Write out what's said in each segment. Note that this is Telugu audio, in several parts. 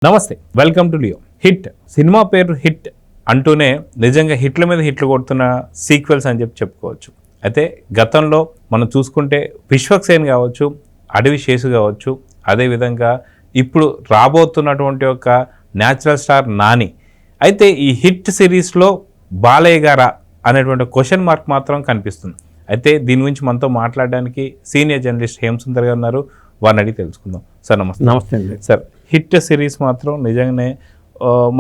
నమస్తే, welcome to Leo. Hit cinema పేరు హిట్ అంటూనే నిజంగా హిట్ల మీద హిట్లు కొడుతున్న సీక్వెల్స్ అని చెప్పుకోవచ్చు. అయితే గతంలో మనం చూసుకుంటే విశ్వక్సేన్ కావచ్చు, అడవి శేషు కావచ్చు, అదేవిధంగా ఇప్పుడు రాబోతున్నటువంటి ఒక న్యాచురల్ స్టార్ నాని. అయితే ఈ హిట్ సిరీస్లో బాలయ్య గారా అనేటువంటి క్వశ్చన్ మార్క్ మాత్రం కనిపిస్తుంది. అయితే దీని గురించి మనతో మాట్లాడడానికి సీనియర్ జర్నలిస్ట్ హేమసుందర్ గారు ఉన్నారు. వారిని అడిగి తెలుసుకుందాం. సార్ నమస్తే. నమస్తే అండి. సార్, హిట్ సిరీస్ మాత్రం నిజంగానే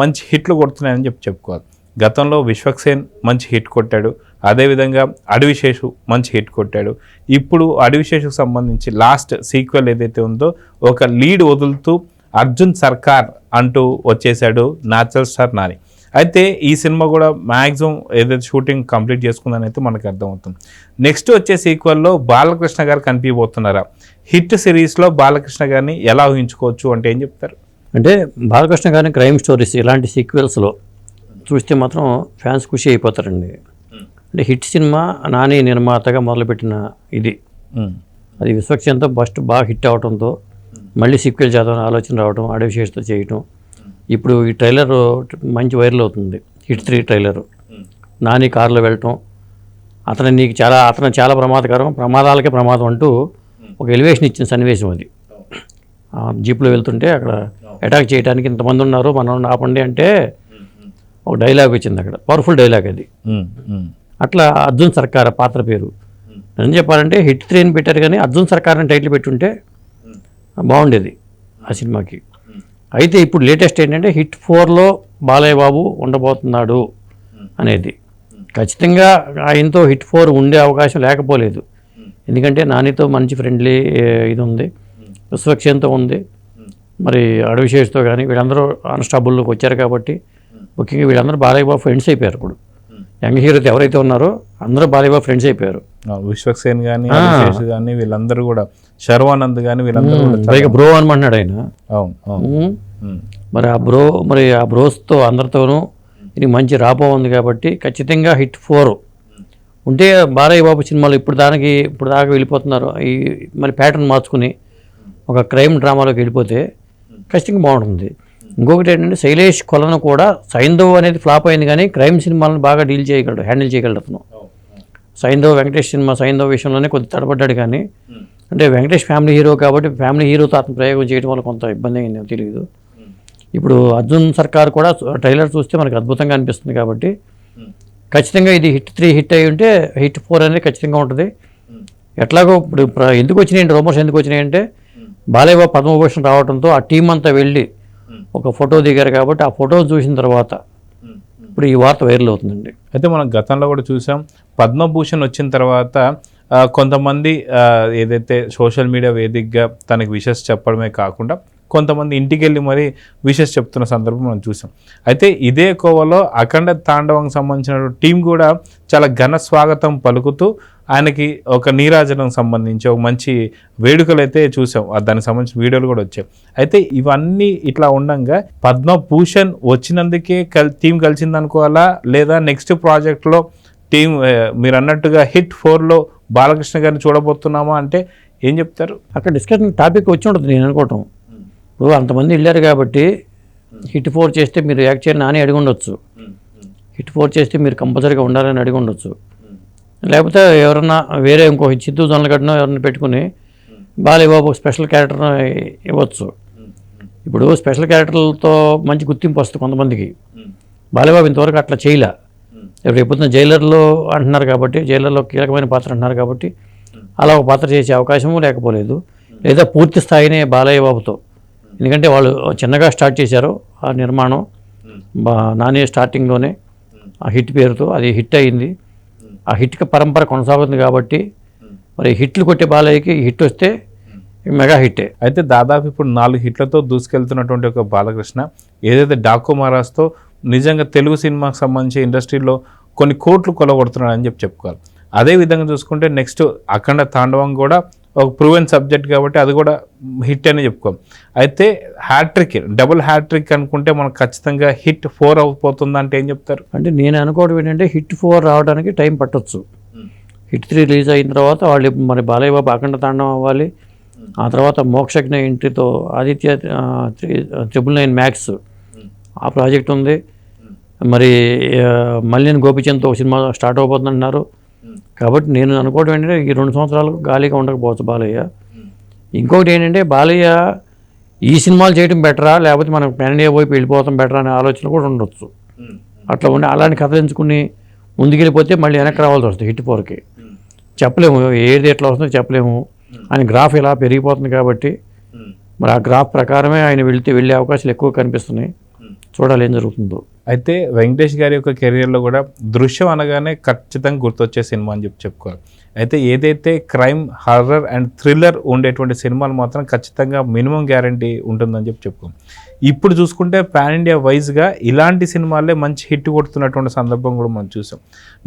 మంచి హిట్లు కొడుతున్నాయని చెప్పుకోవాలి. గతంలో విశ్వక్సేన్ మంచి హిట్ కొట్టాడు, అదేవిధంగా అడవి శేషు మంచి హిట్ కొట్టాడు. ఇప్పుడు అడవి శేషుకు సంబంధించి లాస్ట్ సీక్వెల్ ఏదైతే ఉందో ఒక లీడ్ వదులుతూ అర్జున్ సర్కార్ అంటూ వచ్చేసాడు న్యాచురల్ స్టార్ నాని. అయితే ఈ సినిమా కూడా మ్యాక్సిమం ఏదైతే షూటింగ్ కంప్లీట్ చేసుకుందని అయితే మనకు అర్థమవుతుంది. నెక్స్ట్ వచ్చే సీక్వెల్లో బాలకృష్ణ గారు కనిపించబోతున్నారా? హిట్ సిరీస్లో బాలకృష్ణ గారిని ఎలా ఊహించుకోవచ్చు అంటే ఏం చెప్తారు? అంటే బాలకృష్ణ గారిని క్రైమ్ స్టోరీస్ ఇలాంటి సీక్వెల్స్లో చూస్తే మాత్రం ఫ్యాన్స్ ఖుషి అయిపోతారండి. అంటే హిట్ సినిమా నాని నిర్మాతగా మొదలుపెట్టిన ఇది, అది విశ్వక్సేన్తో ఫస్ట్ బాగా హిట్ అవడంతో మళ్ళీ సీక్వెల్ చేద్దామని ఆలోచన రావడం, అడవి శేషుతో చేయటం. ఇప్పుడు ఈ ట్రైలర్ మంచి వైరల్ అవుతుంది, హిట్ 3 ట్రైలరు. నాని కారులో వెళ్ళటం, అతను చాలా ప్రమాదకరం, ప్రమాదాలకే ప్రమాదం అంటూ ఒక ఎలివేషన్ ఇచ్చిన సన్నివేశం అది. జీప్లో వెళ్తుంటే అక్కడ అటాక్ చేయడానికి ఇంతమంది ఉన్నారు, మనం ఆపండి అంటే ఒక డైలాగ్ వచ్చింది అక్కడ, పవర్ఫుల్ డైలాగ్ అది. అట్లా అర్జున్ సర్కార్ పాత్ర పేరు ఏం చెప్పాలంటే హిట్ 3 అని పెట్టారు, కానీ అర్జున్ సర్కార్ అని టైటిల్ పెట్టుంటే బాగుండేది ఆ సినిమాకి. అయితే ఇప్పుడు లేటెస్ట్ ఏంటంటే హిట్ 4లో బాలయ్య బాబు ఉండబోతున్నాడు అనేది. ఖచ్చితంగా ఆయనతో హిట్ 4 ఉండే అవకాశం లేకపోలేదు, ఎందుకంటే నానితో మంచి ఫ్రెండ్లీ ఇది ఉంది, విశ్వక్సేన్తో ఉంది, మరి అడవి శేషుతో కానీ వీళ్ళందరూ అన్స్టాబుల్లోకి వచ్చారు కాబట్టి ముఖ్యంగా వీళ్ళందరూ బాలయ్య బాబు ఫ్రెండ్స్ అయిపోయారు. ఇప్పుడు యంగ్ హీరోతో ఎవరైతే ఉన్నారో అందరూ బాలయ్య బాబు ఫ్రెండ్స్ అయిపోయారు. విశ్వక్సేన్ కానీ శేషు కానీ వీళ్ళందరూ కూడా, శర్వానంద్ కానీ వీళ్ళందరూ పైగా బ్రో అనమంటున్నాడు ఆయన. మరి ఆ బ్రోస్తో అందరితోనూ ఇది మంచి రాపో ఉంది కాబట్టి ఖచ్చితంగా హిట్ 4 ఉంటే బాలయ్య బాబు సినిమాలు ఇప్పుడు దాకా వెళ్ళిపోతున్నారు. ఈ మరి ప్యాటర్న్ మార్చుకుని ఒక క్రైమ్ డ్రామాలోకి వెళ్ళిపోతే ఖచ్చితంగా బాగుంటుంది. ఇంకొకటి ఏంటంటే శైలేష్ కొలను కూడా సైంధవ్ అనేది ఫ్లాప్ అయింది, కానీ క్రైమ్ సినిమాలను బాగా హ్యాండిల్ చేయగలడు అతను. వెంకటేష్ సినిమా సైంధవ్ విషయంలోనే కొద్ది తడబడ్డాడు, కానీ అంటే వెంకటేష్ ఫ్యామిలీ హీరో కాబట్టి ఫ్యామిలీ హీరోతో అతను ప్రయోగం చేయడం వల్ల కొంత ఇబ్బంది అయింది, తెలియదు. ఇప్పుడు అర్జున్ సర్కార్ కూడా ట్రైలర్ చూస్తే మనకు అద్భుతంగా అనిపిస్తుంది కాబట్టి ఖచ్చితంగా ఇది హిట్ 3 హిట్ అయి ఉంటే హిట్ 4 అనేది ఖచ్చితంగా ఉంటుంది. ఎట్లాగో ఇప్పుడు ఎందుకు వచ్చినాయంటే రూమర్స్ ఎందుకు వచ్చినాయంటే బాలయ్య బాబు పద్మభూషణ్ రావడంతో ఆ టీం అంతా వెళ్ళి ఒక ఫోటో దిగారు కాబట్టి ఆ ఫోటో చూసిన తర్వాత ఇప్పుడు ఈ వార్త వైరల్ అవుతుందండి. అయితే మనం గతంలో కూడా చూసాం, పద్మభూషణ్ వచ్చిన తర్వాత కొంతమంది ఏదైతే సోషల్ మీడియా వేదికగా తనకి విషెస్ చెప్పడమే కాకుండా కొంతమంది ఇంటికి వెళ్ళి మరీ విషెస్ చెప్తున్న సందర్భం మనం చూసాం. అయితే ఇదే కోవలో అఖండ తాండవంకి సంబంధించిన టీం కూడా చాలా ఘన స్వాగతం పలుకుతూ ఆయనకి ఒక నీరాజనం సంబంధించి ఒక మంచి వేడుకలు అయితే చూసాం, దానికి సంబంధించిన వీడియోలు కూడా వచ్చాయి. అయితే ఇవన్నీ ఇట్లా ఉండగా పద్మభూషణ్ వచ్చినందుకే టీం కలిసింది అనుకోవాలా, లేదా నెక్స్ట్ ప్రాజెక్ట్లో టీం మీరు అన్నట్టుగా హిట్ 4లో బాలకృష్ణ గారిని చూడబోతున్నామా అంటే ఏం చెప్తారు? అక్కడ డిస్కషన్ టాపిక్ వచ్చి ఉంటుంది నేను అనుకోవటం. ఇప్పుడు అంతమంది వెళ్ళారు కాబట్టి హిట్ 4 చేస్తే మీరు యాక్చువల్ నాని అడిగి ఉండొచ్చు, హిట్ 4 చేస్తే మీరు కంపల్సరీగా ఉండాలని అడిగి ఉండొచ్చు, లేకపోతే ఎవరన్నా వేరే ఇంకో చిత్తూ జొన్నలగడ్డనో ఎవరైనా పెట్టుకుని బాలయ్య బాబు స్పెషల్ క్యారెక్టర్ ఇవ్వచ్చు. ఇప్పుడు స్పెషల్ క్యారెక్టర్లతో మంచి గుర్తింపు వస్తుంది కొంతమందికి. బాలయ్య బాబు ఇంతవరకు అట్లా చేయలే. ఇప్పుడు ఎప్పుడున్న జైలర్లో అంటున్నారు కాబట్టి, జైలర్లో కీలకమైన పాత్ర అంటున్నారు కాబట్టి అలా ఒక పాత్ర చేసే అవకాశము లేకపోలేదు, లేదా పూర్తి స్థాయినే బాలయ్య బాబుతో. ఎందుకంటే వాళ్ళు చిన్నగా స్టార్ట్ చేశారు ఆ నిర్మాణం, నాని స్టార్టింగ్లోనే ఆ హిట్ పేరుతో అది హిట్ అయింది. ఆ హిట్కి పరంపర కొనసాగుతుంది కాబట్టి మరి హిట్లు కొట్టే బాలయ్యకి హిట్ వస్తే మెగా హిట్టే. అయితే దాదాపు ఇప్పుడు 4 హిట్లతో దూసుకెళ్తున్నటువంటి ఒక బాలకృష్ణ ఏదైతే డాకు మహారాజ్తో నిజంగా తెలుగు సినిమాకి సంబంధించి ఇండస్ట్రీలో కొన్ని కోట్లు కొలగొడుతున్నాడని చెప్పుకోవాలి. అదేవిధంగా చూసుకుంటే నెక్స్ట్ అఖండ తాండవం కూడా ఒక ప్రూవెన్ సబ్జెక్ట్ కాబట్టి అది కూడా హిట్ అని చెప్పుకోవాలి. అయితే డబుల్ హ్యాట్రిక్ అనుకుంటే మనకు ఖచ్చితంగా హిట్ 4 అయిపోతుందంటే ఏం చెప్తారు? అంటే నేను అనుకోవడం ఏంటంటే హిట్ 4 రావడానికి టైం పట్టొచ్చు. హిట్ 3 రిలీజ్ అయిన తర్వాత వాళ్ళు మరి బాలయ్య బాబు అఖండ తాండవం అవ్వాలి, ఆ తర్వాత మోక్షజ్ఞ ఎంట్రీతో ఆదిత్య 999 మ్యాక్స్ ఆ ప్రాజెక్ట్ ఉంది. మరి మల్లిని గోపిచంద్తో ఒక సినిమా స్టార్ట్ అవబోతుంది అంటున్నారు. కాబట్టి నేను అనుకోవడం ఏంటంటే ఈ 2 సంవత్సరాలు ఖాళీగా ఉండకపోవచ్చు బాలయ్య. ఇంకొకటి ఏంటంటే బాలయ్య ఈ సినిమాలు చేయడం బెటరా లేకపోతే మనం పాన్ ఇండియా వైపు వెళ్ళిపోతాం బెటరా అనే ఆలోచన కూడా ఉండొచ్చు. అట్లా ఉండి అలాంటి కథ ఎంచుకుని ముందుకెళ్ళిపోతే మళ్ళీ వెనక్కి రావాల్సి వస్తుంది. హిట్ 4కి చెప్పలేము, ఏది ఎట్లా వస్తుందో చెప్పలేము. ఆయన గ్రాఫ్ ఇలా పెరిగిపోతుంది కాబట్టి మరి ఆ గ్రాఫ్ ప్రకారమే ఆయన వెళ్ళే అవకాశాలు ఎక్కువ కనిపిస్తున్నాయి. చూడాలి ఏం జరుగుతుందో. అయితే వెంకటేష్ గారి యొక్క కెరియర్లో కూడా దృశ్యం అనగానే ఖచ్చితంగా గుర్తొచ్చే సినిమా అని చెప్పుకోవాలి. అయితే ఏదైతే క్రైమ్, హారర్ అండ్ థ్రిల్లర్ ఉండేటువంటి సినిమాలు మాత్రం ఖచ్చితంగా మినిమం గ్యారంటీ ఉంటుందని చెప్పుకోవాలి. ఇప్పుడు చూసుకుంటే పాన్ ఇండియా వైజ్గా ఇలాంటి సినిమాలే మంచి హిట్ కొడుతున్నటువంటి సందర్భం కూడా మనం చూసాం.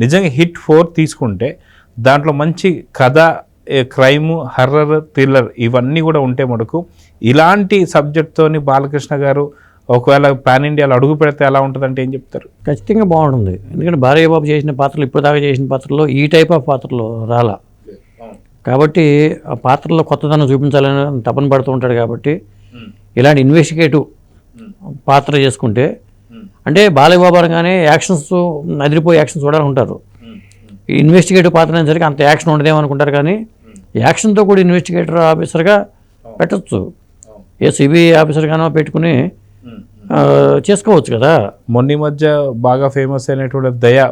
నిజంగా హిట్ 4 తీసుకుంటే దాంట్లో మంచి కథ, క్రైమ్, హర్రర్, థ్రిల్లర్ ఇవన్నీ కూడా ఉంటే మనకు ఇలాంటి సబ్జెక్ట్తోని బాలకృష్ణ గారు ఒకవేళ పాన్ ఇండియాలో అడుగు పెడితే ఎలా ఉంటుందంటే ఏం చెప్తారు? ఖచ్చితంగా బాగుంటుంది. ఎందుకంటే బాలయ్య బాబు చేసిన పాత్రలు ఇప్పటిదాకా చేసిన పాత్రలో ఈ టైప్ ఆఫ్ పాత్రలు రాలా. కాబట్టి ఆ పాత్రలో కొత్తదనం చూపించాలని తపన పడుతూ ఉంటాడు. కాబట్టి ఇలాంటి ఇన్వెస్టిగేటివ్ పాత్ర చేసుకుంటే అంటే బాలయ్య బాబు అనగానే యాక్షన్స్ అదిరిపోయి యాక్షన్ చూడాలనుకుంటారు. ఈ ఇన్వెస్టిగేటివ్ పాత్ర అనేసరికి అంత యాక్షన్ ఉండదేమనుకుంటారు. కానీ యాక్షన్తో కూడా ఇన్వెస్టిగేటర్ ఆఫీసర్గా పెట్టచ్చు. ఏ సిబిఐ ఆఫీసర్గానో పెట్టుకుని చేసుకోవచ్చు కదా. మొన్న మధ్య బాగా ఫేమస్ అయినటువంటి దయా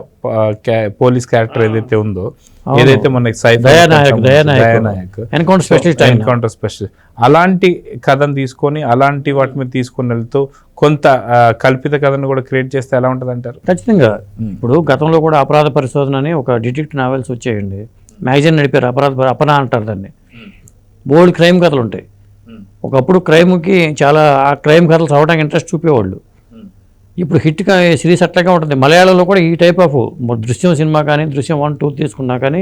పోలీస్ క్యారెక్టర్ ఏదైతే ఉందో, ఏదైతే మనకి దయానాయక్ ఎన్కౌంటర్ స్పెషలిస్ట్ అలాంటి కథను తీసుకొని అలాంటి వాటి మీద తీసుకొని వెళ్తూ కొంత కల్పిత కథను కూడా క్రియేట్ చేస్తే ఎలా ఉంటుంది అంటారు? ఖచ్చితంగా. ఇప్పుడు గతంలో కూడా అపరాధ పరిశోధన అని ఒక డిటెక్టివ్ నావెల్స్ వచ్చేయండి. మ్యాగజైన్ నడిపారు. అపనా అంటారు దాన్ని. బోల్డ్ క్రైమ్ కథలు ఉంటాయి. ఒకప్పుడు క్రైమ్కి చాలా ఆ క్రైమ్ కథలు చదవడానికి ఇంట్రెస్ట్ చూపేవాళ్ళు. ఇప్పుడు హిట్ సిరీస్ అట్లాగే ఉంటుంది. మలయాళంలో కూడా ఈ టైప్ ఆఫ్ దృశ్యం సినిమా కానీ, దృశ్యం 1, 2 తీసుకున్నా కానీ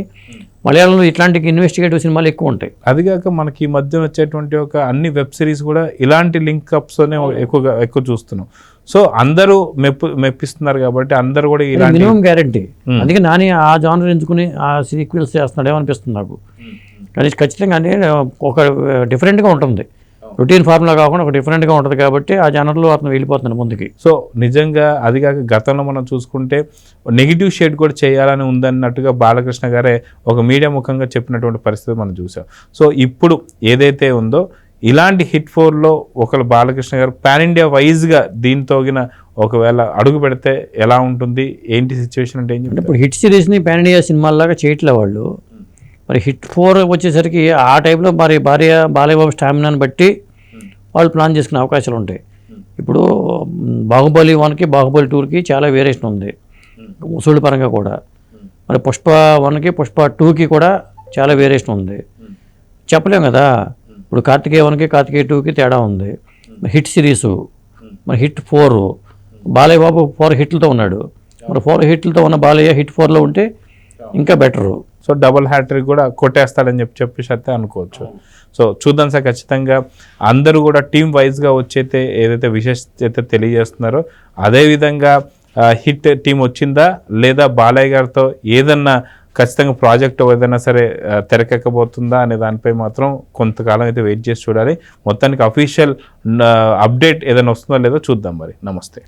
మలయాళంలో ఇట్లాంటి ఇన్వెస్టిగేటివ్ సినిమాలు ఎక్కువ ఉంటాయి. అదిగాక మనకి ఈ మధ్య వచ్చేటువంటి ఒక అన్ని వెబ్ సిరీస్ కూడా ఇలాంటి లింక్అప్స్తోనే ఎక్కువ చూస్తున్నాం. సో అందరూ మెప్పిస్తున్నారు కాబట్టి అందరూ కూడా మినిమం గ్యారంటీ. అందుకే నాని ఆ జానర్ ఎంచుకుని ఆ సీక్వెల్స్ చేస్తున్నాడేమో అనిపిస్తుంది నాకు. కానీ ఖచ్చితంగా అంటే ఒక డిఫరెంట్గా ఉంటుంది. రొటీన్ ఫార్ములా కాకుండా ఒక డిఫరెంట్గా ఉంటుంది కాబట్టి ఆ జనర్లో అతను వెళ్ళిపోతున్నాడు ముందుకి. సో నిజంగా అదిగాక గతంలో మనం చూసుకుంటే నెగిటివ్ షేడ్ కూడా చేయాలని ఉందన్నట్టుగా బాలకృష్ణ గారే ఒక మీడియా ముఖంగా చెప్పినటువంటి పరిస్థితి మనం చూసాం. సో ఇప్పుడు ఏదైతే ఉందో ఇలాంటి హిట్ 4లో ఒకళ్ళు బాలకృష్ణ గారు పాన్ ఇండియా వైజ్గా దీంతో ఒకవేళ అడుగు పెడితే ఎలా ఉంటుంది, ఏంటి సిచ్యువేషన్ అంటే ఏం చెప్తారు? ఇప్పుడు హిట్ సిరీస్ని పాన్ ఇండియా సినిమాల్లాగా చేయట్లే వాళ్ళు. మరి హిట్ 4 వచ్చేసరికి ఆ టైంలో మరి బాలయ్య బాబు స్టామినాని బట్టి వాళ్ళు ప్లాన్ చేసుకునే అవకాశాలు ఉంటాయి. ఇప్పుడు బాహుబలి 1కి బాహుబలి 2కి చాలా వేరియేషన్ ఉంది వసూళ్ళ పరంగా కూడా. మరి పుష్ప 1కి పుష్ప 2కి కూడా చాలా వేరియేషన్ ఉంది. చెప్పలేం కదా. ఇప్పుడు కార్తికేయ 1కి కార్తికేయ 2కి తేడా ఉంది. హిట్ సిరీసు మరి హిట్ 4 బాలయ్య బాబు 4 హిట్లతో ఉన్నాడు. మరి 4 హిట్లతో ఉన్న బాలయ్య హిట్ 4లో ఉంటే ఇంకా బెటరు. సో డబుల్ హ్యాట్రిక్ కూడా కొట్టేస్తాడని చెప్పేసి అయితే అనుకోవచ్చు. సో చూద్దాం సార్. ఖచ్చితంగా అందరూ కూడా టీమ్ వైజ్గా వచ్చైతే ఏదైతే విశేషత తెలియజేస్తున్నారో అదేవిధంగా హిట్ టీం వచ్చిందా లేదా బాలయ్య గారితో ఏదన్నా ఖచ్చితంగా ప్రాజెక్ట్ ఏదైనా సరే తెరకెక్కబోతుందా అనే దానిపై మాత్రం కొంతకాలం అయితే వెయిట్ చేసి చూడాలి. మొత్తానికి అఫీషియల్ అప్డేట్ ఏదైనా వస్తుందో లేదో చూద్దాం మరి. నమస్తే.